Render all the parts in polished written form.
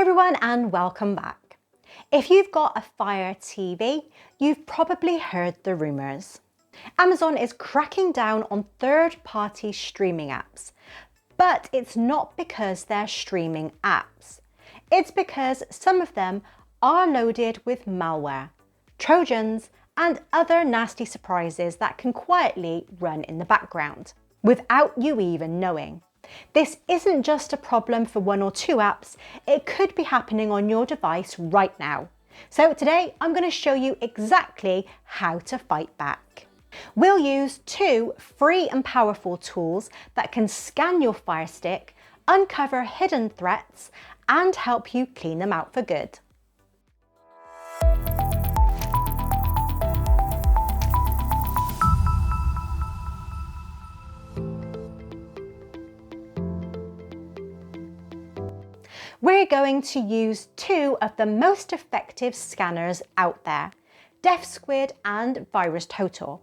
everyone and welcome back. If you've got a Fire TV, you've probably heard the rumours. Amazon is cracking down on third-party streaming apps, but it's not because they're streaming apps. It's because some of them are loaded with malware, trojans, and other nasty surprises that can quietly run in the background without you even knowing. This isn't just a problem for one or two apps, it could be happening on your device right now. So today I'm going to show you exactly how to fight back. We'll use two free and powerful tools that can scan your Firestick, uncover hidden threats, and help you clean them out for good. We're going to use two of the most effective scanners out there, DefSquid and VirusTotal.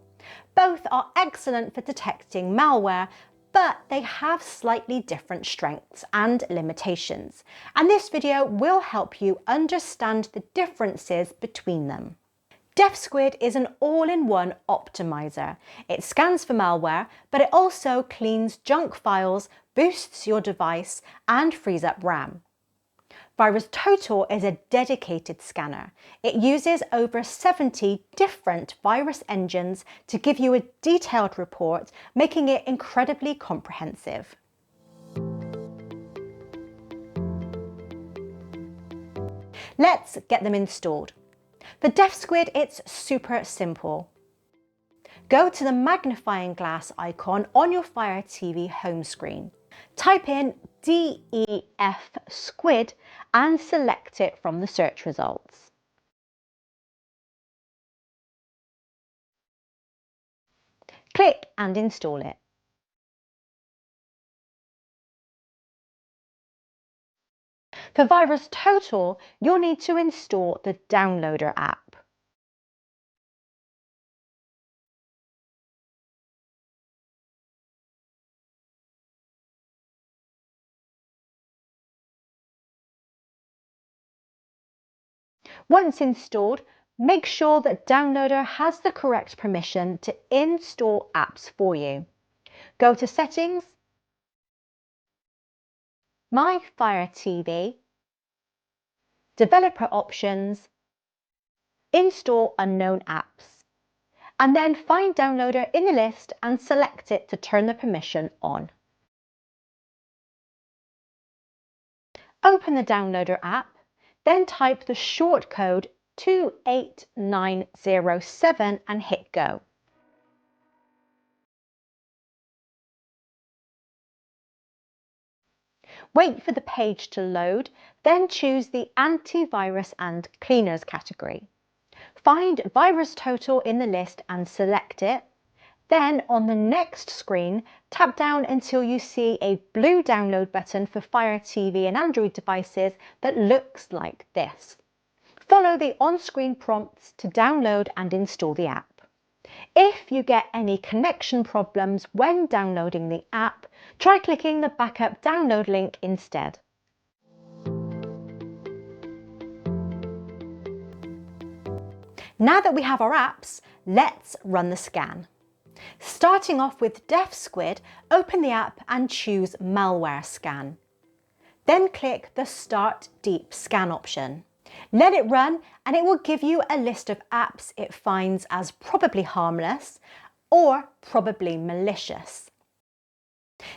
Both are excellent for detecting malware, but they have slightly different strengths and limitations, and this video will help you understand the differences between them. DefSquid is an all-in-one optimizer. It scans for malware, but it also cleans junk files, boosts your device, and frees up RAM. VirusTotal is a dedicated scanner. It uses over 70 different virus engines to give you a detailed report, making it incredibly comprehensive. Let's get them installed. For DefSquid, it's super simple. Go to the magnifying glass icon on your Fire TV home screen. Type in DefSquid and select it from the search results. Click and install it. For VirusTotal, you'll need to install the Downloader app. Once installed, make sure that Downloader has the correct permission to install apps for you. Go to Settings, My Fire TV, Developer Options, Install Unknown Apps, and then find Downloader in the list and select it to turn the permission on. Open the Downloader app, then type the shortcode 28907 and hit go. Wait for the page to load, then choose the Antivirus and Cleaners category. Find VirusTotal in the list and select it. Then on the next screen, tap down until you see a blue download button for Fire TV and Android devices that looks like this. Follow the on-screen prompts to download and install the app. If you get any connection problems when downloading the app, try clicking the backup download link instead. Now that we have our apps, let's run the scan. Starting off with DefSquid, open the app and choose Malware Scan. Then click the Start Deep Scan option. Let it run and it will give you a list of apps it finds as probably harmless or probably malicious.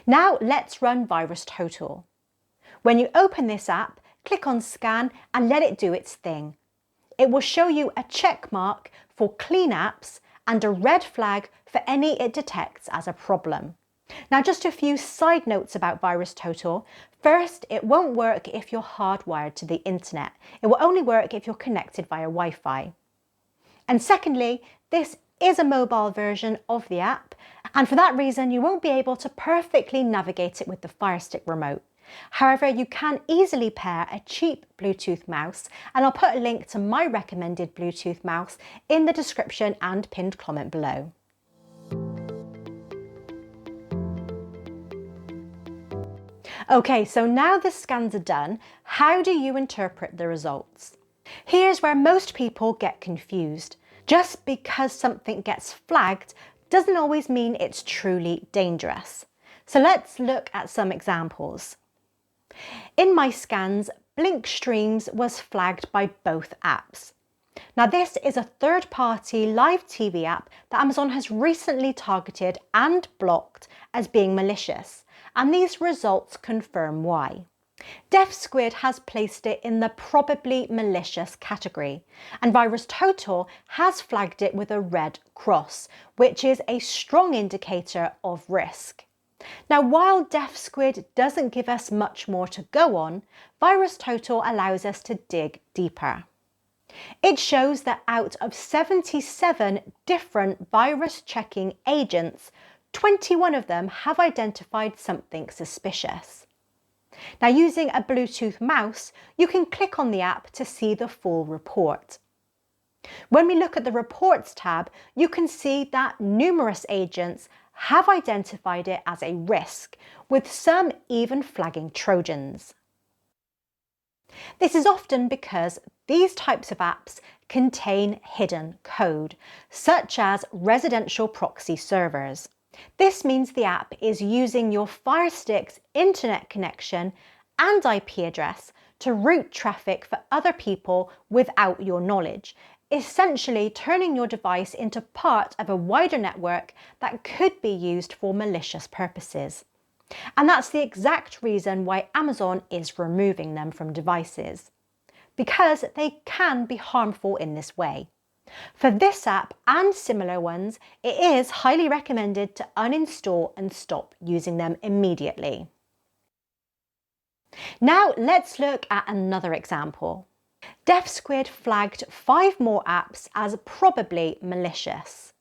Now let's run VirusTotal. When you open this app, click on Scan and let it do its thing. It will show you a check mark for clean apps and a red flag for any it detects as a problem. Now, just a few side notes about VirusTotal. First, it won't work if you're hardwired to the internet. It will only work if you're connected via Wi-Fi. And secondly, this is a mobile version of the app, and for that reason, you won't be able to perfectly navigate it with the Firestick remote. However, you can easily pair a cheap Bluetooth mouse, and I'll put a link to my recommended Bluetooth mouse in the description and pinned comment below. Okay, so now the scans are done, how do you interpret the results? Here's where most people get confused. Just because something gets flagged doesn't always mean it's truly dangerous. So let's look at some examples. In my scans, Blink Streams was flagged by both apps. Now this is a third-party live TV app that Amazon has recently targeted and blocked as being malicious, and these results confirm why. DefSquid has placed it in the probably malicious category, and VirusTotal has flagged it with a red cross, which is a strong indicator of risk. Now, while DefSquid doesn't give us much more to go on, VirusTotal allows us to dig deeper. It shows that out of 77 different virus checking agents, 21 of them have identified something suspicious. Now, using a Bluetooth mouse, you can click on the app to see the full report. When we look at the Reports tab, you can see that numerous agents have identified it as a risk, with some even flagging Trojans. This is often because these types of apps contain hidden code, such as residential proxy servers. This means the app is using your Firestick's internet connection and IP address to route traffic for other people without your knowledge, essentially turning your device into part of a wider network that could be used for malicious purposes. And that's the exact reason why Amazon is removing them from devices, because they can be harmful in this way. For this app and similar ones, it is highly recommended to uninstall and stop using them immediately. Now let's look at another example. DefSquid flagged 5 more apps as probably malicious,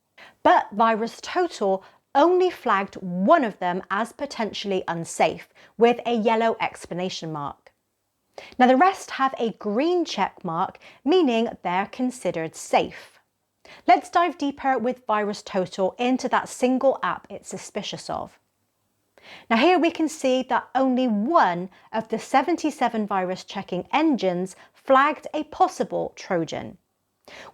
but VirusTotal only flagged one of them as potentially unsafe with a yellow exclamation mark. Now the rest have a green check mark, meaning they're considered safe. Let's dive deeper with VirusTotal into that single app it's suspicious of. Now here we can see that only one of the 77 virus checking engines flagged a possible Trojan.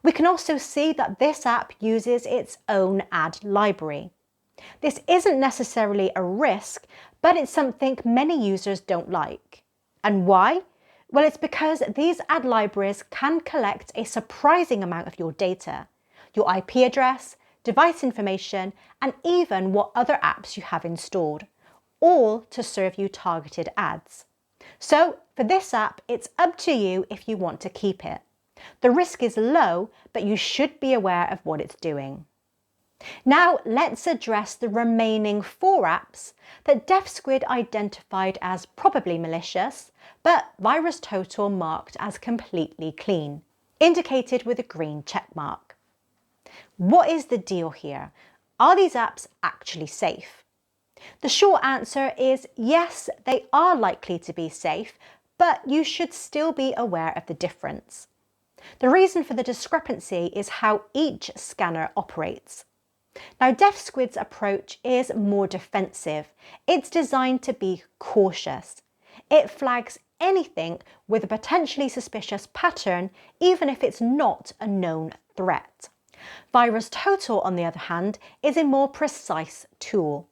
We can also see that this app uses its own ad library. This isn't necessarily a risk, but it's something many users don't like. And why? Well, it's because these ad libraries can collect a surprising amount of your data, your IP address, device information, and even what other apps you have installed, all to serve you targeted ads. So for this app, it's up to you if you want to keep it. The risk is low, but you should be aware of what it's doing. Now let's address the remaining 4 apps that DefSquid identified as probably malicious, but VirusTotal marked as completely clean, indicated with a green check mark. What is the deal here? Are these apps actually safe? The short answer is yes, they are likely to be safe, but you should still be aware of the difference. The reason for the discrepancy is how each scanner operates. Now, DefSquid's approach is more defensive. It's designed to be cautious. It flags anything with a potentially suspicious pattern, even if it's not a known threat. VirusTotal, on the other hand, is a more precise tool.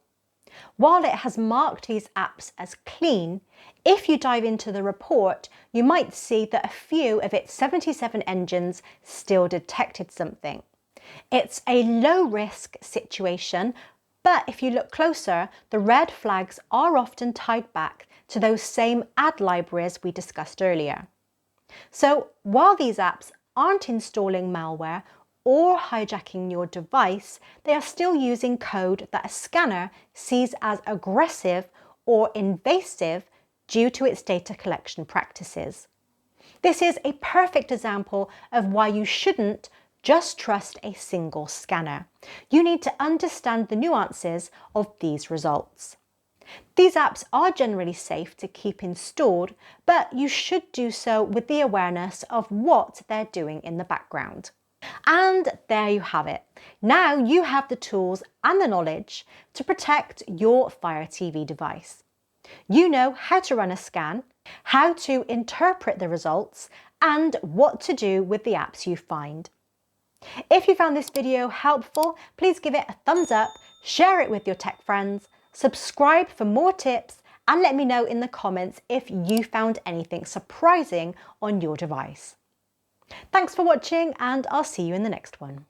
While it has marked these apps as clean, if you dive into the report, you might see that a few of its 77 engines still detected something. It's a low-risk situation, but if you look closer, the red flags are often tied back to those same ad libraries we discussed earlier. So while these apps aren't installing malware or hijacking your device, they are still using code that a scanner sees as aggressive or invasive due to its data collection practices. This is a perfect example of why you shouldn't just trust a single scanner. You need to understand the nuances of these results. These apps are generally safe to keep installed, but you should do so with the awareness of what they're doing in the background. And there you have it. Now you have the tools and the knowledge to protect your Fire TV device. You know how to run a scan, how to interpret the results, and what to do with the apps you find. If you found this video helpful, please give it a thumbs up, share it with your tech friends, subscribe for more tips, and let me know in the comments if you found anything surprising on your device. Thanks for watching, and I'll see you in the next one.